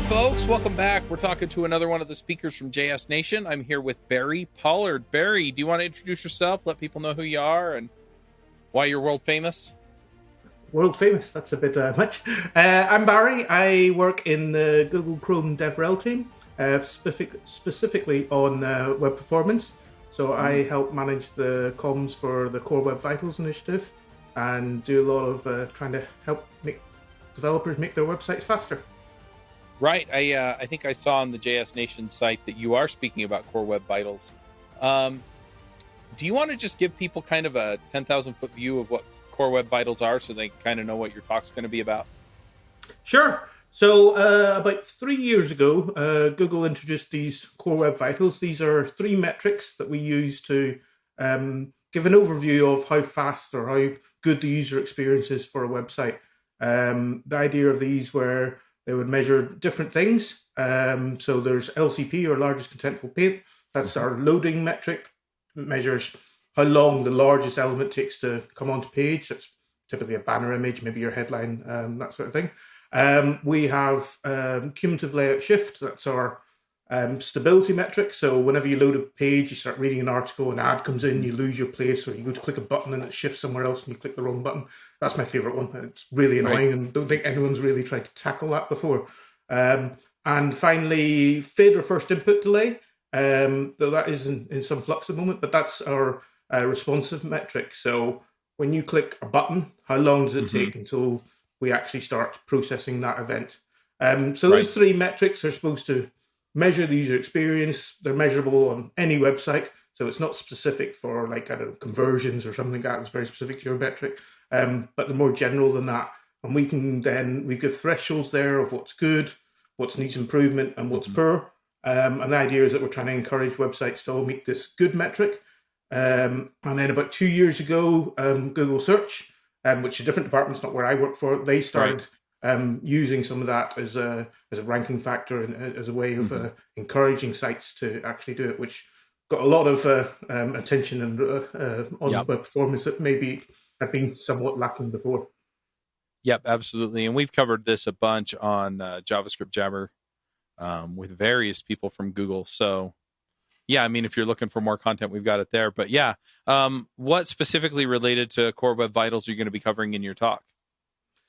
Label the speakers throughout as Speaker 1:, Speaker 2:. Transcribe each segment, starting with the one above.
Speaker 1: folks, welcome back. We're talking to another one of the speakers from JS Nation. I'm here with Barry Pollard. Barry, do you want to introduce yourself, let people know who you are and why you're world famous?
Speaker 2: World famous, that's a bit much. I'm Barry. I work in the Google Chrome DevRel team, specifically on web performance. So I help manage the comms for the Core Web Vitals initiative and do a lot of trying to help make developers make their websites faster.
Speaker 1: Right. I think I saw on the JS Nation site that you are speaking about Core Web Vitals. Do you want to just give people kind of a 10,000-foot view of what Core Web Vitals are so they kind of know what your talk's going to be about?
Speaker 2: Sure. So about 3 years ago, Google introduced these Core Web Vitals. These are 3 metrics that we use to give an overview of how fast or how good the user experience is for a website. The idea of these were they would measure different things. So there's LCP, or largest contentful paint. That's our loading metric. It measures how long the largest element takes to come onto page. That's typically a banner image, maybe your headline, that sort of thing. We have cumulative layout shift. That's our stability metric. So whenever you load a page, you start reading an article, an ad comes in, you lose your place, or you go to click a button and it shifts somewhere else and you click the wrong button. That's my favorite one. It's really annoying, right? And don't think anyone's really tried to tackle that before. And finally, fade or first input delay. Though that is in some flux at the moment, but that's our responsive metric. So when you click a button, how long does it take until we actually start processing that event? So those 3 metrics are supposed to measure the user experience. They're measurable on any website, so it's not specific for conversions or something like that. It's very specific to your metric, but they're more general than that. And we give thresholds there of what's good, what needs improvement, and what's poor. And the idea is that we're trying to encourage websites to all meet this good metric. And then about 2 years ago, Google Search, which is a different department, it's not where I work for, they started using some of that as a ranking factor and as a way of encouraging sites to actually do it, which got a lot of attention and on web performance that maybe had been somewhat lacking before.
Speaker 1: Yep, absolutely. And we've covered this a bunch on JavaScript Jabber with various people from Google. So yeah, I mean, if you're looking for more content, we've got it there. But yeah, what specifically related to Core Web Vitals are you going to be covering in your talk?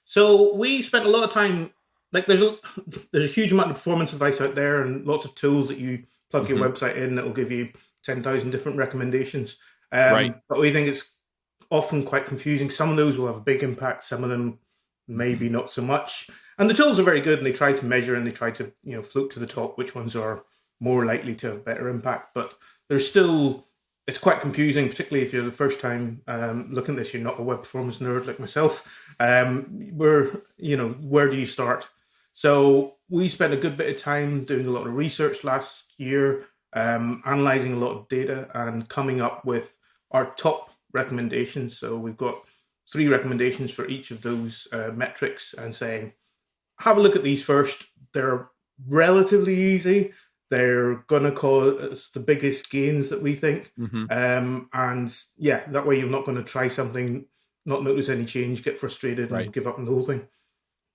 Speaker 2: So we spent a lot of time, there's a huge amount of performance advice out there and lots of tools that you plug your website in that will give you 10,000 different recommendations. But we think it's often quite confusing. Some of those will have a big impact. Some of them maybe not so much. And the tools are very good and they try to measure and they try to float to the top which ones are more likely to have better impact. But there's still, it's quite confusing, particularly if you're the first time looking at this. You're not a web performance nerd like myself. Where do you start? So we spent a good bit of time doing a lot of research last year, analyzing a lot of data and coming up with our top recommendations. So we've got 3 recommendations for each of those metrics and saying, have a look at these first. They're relatively easy. They're going to cause the biggest gains that we think. And yeah, that way you're not going to try something, not notice any change, get frustrated and give up on the whole thing.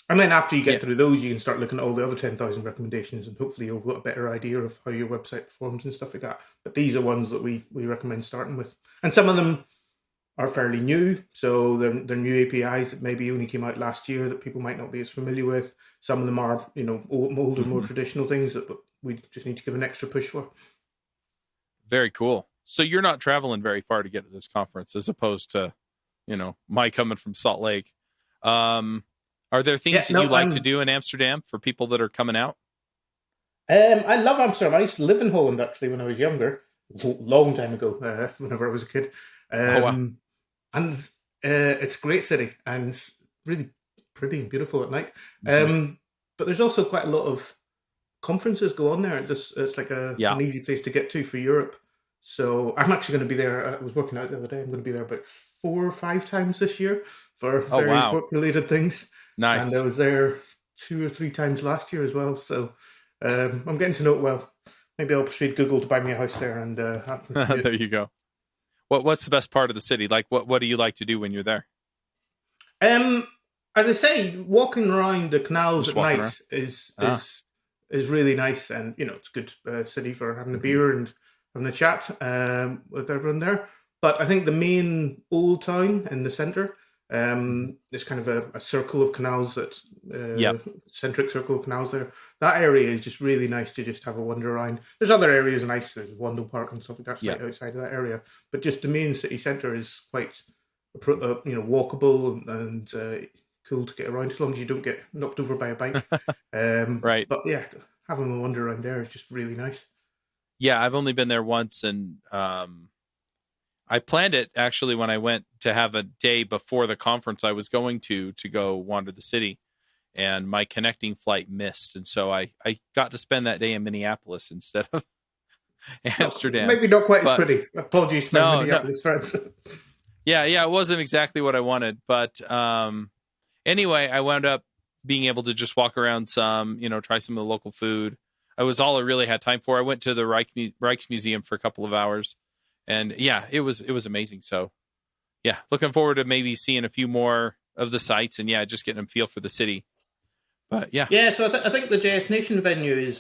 Speaker 2: And then after you get through those, you can start looking at all the other 10,000 recommendations and hopefully you'll get a better idea of how your website performs and stuff like that. But these are ones that we recommend starting with. And some of them are fairly new. So they're new APIs that maybe only came out last year that people might not be as familiar with. Some of them are, older, more traditional things that we just need to give an extra push for.
Speaker 1: Very cool. So you're not traveling very far to get to this conference as opposed to, my coming from Salt Lake. Are there things that you like to do in Amsterdam for people that are coming out?
Speaker 2: I love Amsterdam. I used to live in Holland actually when I was younger, a long time ago, whenever I was a kid. And it's a great city and it's really pretty and beautiful at night. But there's also quite a lot of conferences go on there. It's like an easy place to get to for Europe. So I'm actually going to be there. I was working out the other day. I'm going to be there about 4 or 5 times this year for various work-related things.
Speaker 1: Nice.
Speaker 2: And I was there 2 or 3 times last year as well. So I'm getting to know it well. Maybe I'll persuade Google to buy me a house there. And
Speaker 1: there you go. What's the best part of the city? Like, what do you like to do when you're there?
Speaker 2: As I say, walking around the canals at night is is really nice, and it's a good city for having a beer and having a chat with everyone there. But I think the main old town in the centre, is kind of a circle of canals that
Speaker 1: Yep.
Speaker 2: centric circle of canals there. That area is just really nice to just have a wander around. There's other areas nice. There's Wando Park and stuff like that,
Speaker 1: Yeah.
Speaker 2: slightly outside of that area. But just the main city centre is quite, walkable and cool to get around as long as you don't get knocked over by a bike.
Speaker 1: Right.
Speaker 2: But yeah, having a wander around there is just really nice.
Speaker 1: Yeah, I've only been there once, and I planned it actually when I went to have a day before the conference I was going to go wander the city, and my connecting flight missed, and so I got to spend that day in Minneapolis instead of Amsterdam.
Speaker 2: Maybe not quite as
Speaker 1: But
Speaker 2: pretty. Apologies to my
Speaker 1: no,
Speaker 2: Minneapolis friends.
Speaker 1: yeah, it wasn't exactly what I wanted, but anyway, I wound up being able to just walk around some, try some of the local food. I was all I really had time for. I went to the Rijksmuseum for a couple of hours, and yeah, it was amazing. So yeah, looking forward to maybe seeing a few more of the sites, and yeah, just getting a feel for the city. But yeah,
Speaker 2: So I think the JS Nation venue is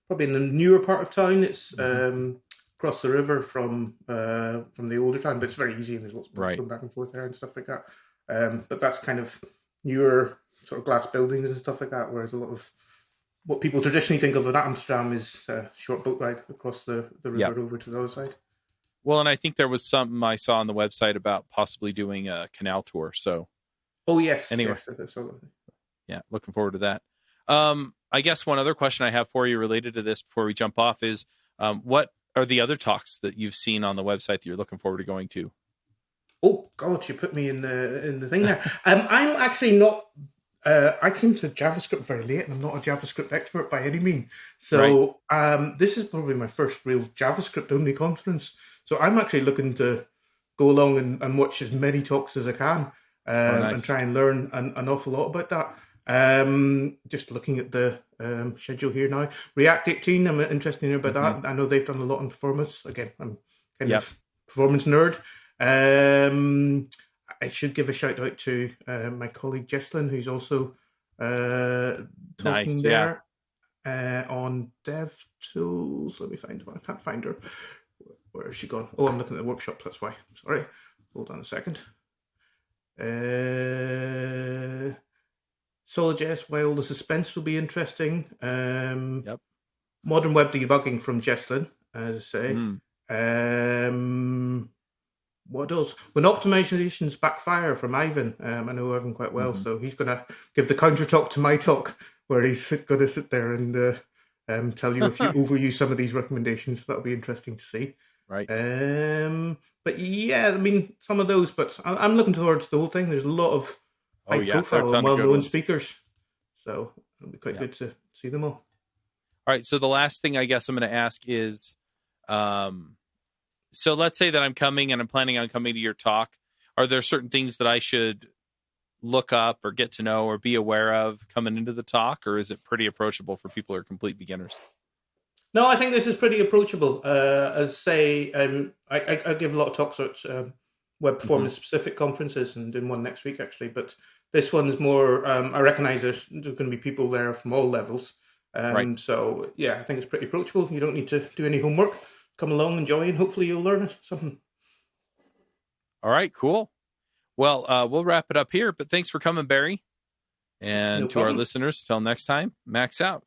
Speaker 2: probably in the newer part of town. It's across the river from the older town, but it's very easy and there's lots of people going back and forth there and stuff like that. But that's kind of newer sort of glass buildings and stuff like that, whereas a lot of what people traditionally think of Amsterdam is a short boat ride across the river over to the other side.
Speaker 1: Well, and I think there was something I saw on the website about possibly doing a canal tour. So,
Speaker 2: yes.
Speaker 1: Anyway,
Speaker 2: yes, absolutely.
Speaker 1: Yeah, looking forward to that. I guess one other question I have for you related to this before we jump off is, what are the other talks that you've seen on the website that you're looking forward to going to?
Speaker 2: Oh God, you put me in the thing there. I'm actually not. I came to JavaScript very late, and I'm not a JavaScript expert by any means. So this is probably my first real JavaScript only conference. So I'm actually looking to go along and watch as many talks as I can, and try and learn an awful lot about that. Just looking at the schedule here now, React 18. I'm interested in about that. I know they've done a lot on performance. Again, I'm kind of performance nerd. I should give a shout out to my colleague Jesslyn, who's also talking there on DevTools. Let me find her. I can't find her. Where has she gone? Oh, I'm looking at the workshop. That's why. Sorry. Hold on a second. Solid.js, while the suspense will be interesting. Modern web debugging from Jesslyn, as I say. What else? When optimizations backfire from Ivan. I know Ivan quite well, so he's going to give the counter talk to my talk, where he's going to sit there and tell you if you overuse some of these recommendations. That'll be interesting to see.
Speaker 1: Right.
Speaker 2: But yeah, I mean, some of those, but I'm looking towards the whole thing. There's a lot of high profile and well-known speakers, so it'll be quite good to see them all.
Speaker 1: All right, so the last thing I guess I'm going to ask is, so let's say that I'm coming and I'm planning on coming to your talk. Are there certain things that I should look up or get to know or be aware of coming into the talk, or is it pretty approachable for people who are complete beginners?
Speaker 2: No, I think this is pretty approachable. As say, I give a lot of talks at web performance specific conferences, and doing one next week actually. But this one is more. I recognise there's going to be people there from all levels, so yeah, I think it's pretty approachable. You don't need to do any homework. Come along, enjoy, and hopefully you'll learn something.
Speaker 1: All right, cool. Well, we'll wrap it up here. But thanks for coming, Barry, and to our listeners. Till next time, Max out.